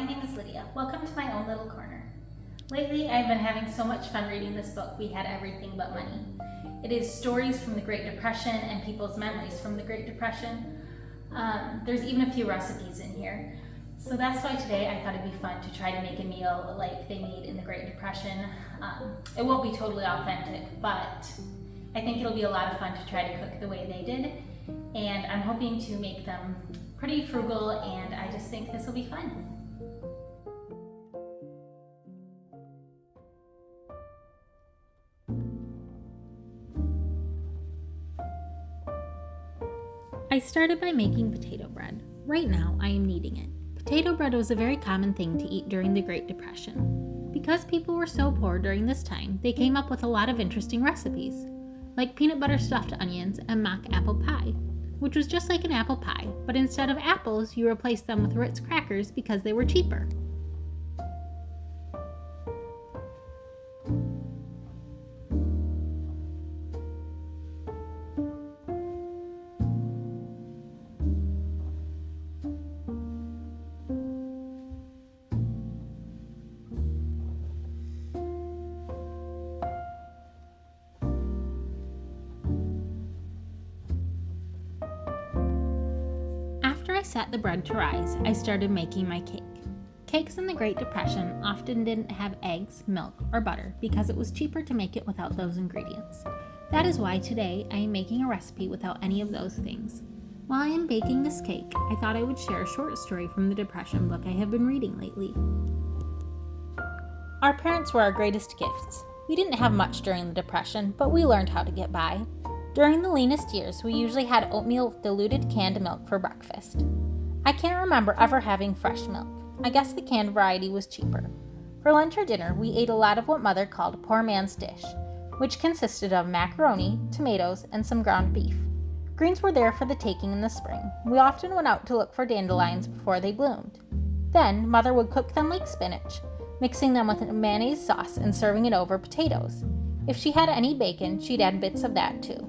my name is Lydia. Welcome to my own little corner. Lately, I've been having so much fun reading this book, We Had Everything But Money. It is stories from the Great Depression and people's memories from the Great Depression. There's even a few recipes in here. So that's why today I thought it'd be fun to try to make a meal like they made in the Great Depression. It won't be totally authentic, but I think it'll be a lot of fun to try to cook the way they did. And I'm hoping to make them pretty frugal, and I just think this will be fun. I started by making potato bread. Right now, I am kneading it. Potato bread was a very common thing to eat during the Great Depression. Because people were so poor during this time, they came up with a lot of interesting recipes, like peanut butter stuffed onions and mock apple pie, which was just like an apple pie, but instead of apples, you replaced them with Ritz crackers because they were cheaper. After I set the bread to rise, I started making my cake. Cakes in the Great Depression often didn't have eggs, milk, or butter because it was cheaper to make it without those ingredients. That is why today I am making a recipe without any of those things. While I am baking this cake, I thought I would share a short story from the Depression book I have been reading lately. Our parents were our greatest gifts. We didn't have much during the Depression, but we learned how to get by. During the leanest years, we usually had oatmeal with diluted canned milk for breakfast. I can't remember ever having fresh milk. I guess the canned variety was cheaper. For lunch or dinner, we ate a lot of what Mother called a poor man's dish, which consisted of macaroni, tomatoes, and some ground beef. Greens were there for the taking in the spring. We often went out to look for dandelions before they bloomed. Then, Mother would cook them like spinach, mixing them with a mayonnaise sauce and serving it over potatoes. If she had any bacon, she'd add bits of that too.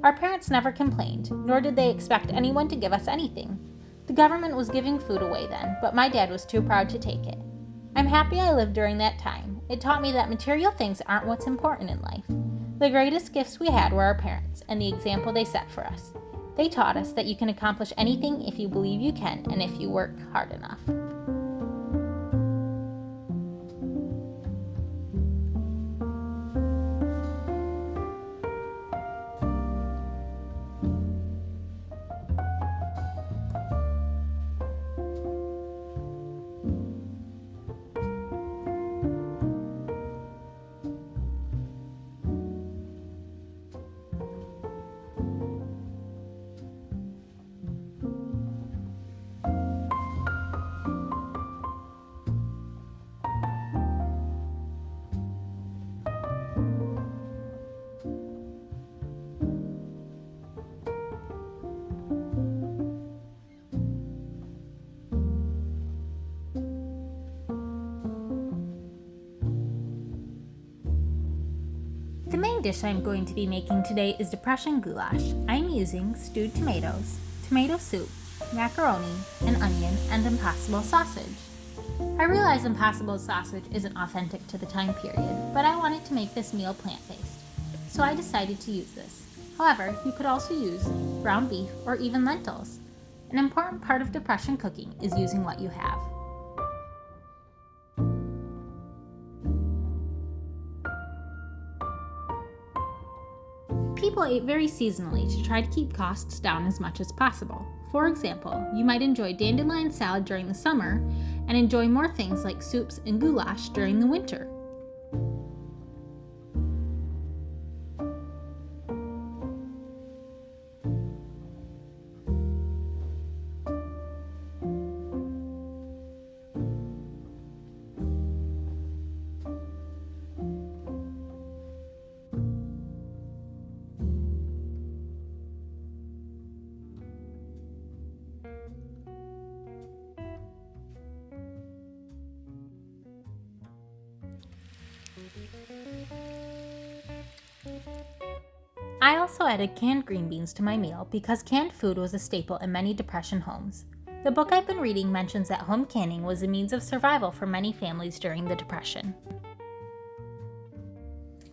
Our parents never complained, nor did they expect anyone to give us anything. The government was giving food away then, but my dad was too proud to take it. I'm happy I lived during that time. It taught me that material things aren't what's important in life. The greatest gifts we had were our parents and the example they set for us. They taught us that you can accomplish anything if you believe you can and if you work hard enough. The main dish I'm going to be making today is Depression Goulash. I'm using stewed tomatoes, tomato soup, macaroni, an onion, and Impossible sausage. I realize Impossible sausage isn't authentic to the time period, but I wanted to make this meal plant-based, so I decided to use this. However, you could also use ground beef or even lentils. An important part of Depression cooking is using what you have. People ate very seasonally to try to keep costs down as much as possible. For example, you might enjoy dandelion salad during the summer and enjoy more things like soups and goulash during the winter. I also added canned green beans to my meal because canned food was a staple in many Depression homes. The book I've been reading mentions that home canning was a means of survival for many families during the Depression.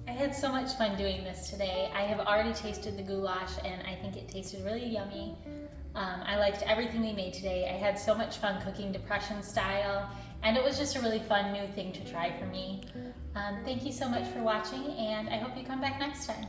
I had so much fun doing this today. I have already tasted the goulash and I think it tasted really yummy. I liked everything we made today. I had so much fun cooking Depression style, and it was just a really fun new thing to try for me. Thank you so much for watching, and I hope you come back next time.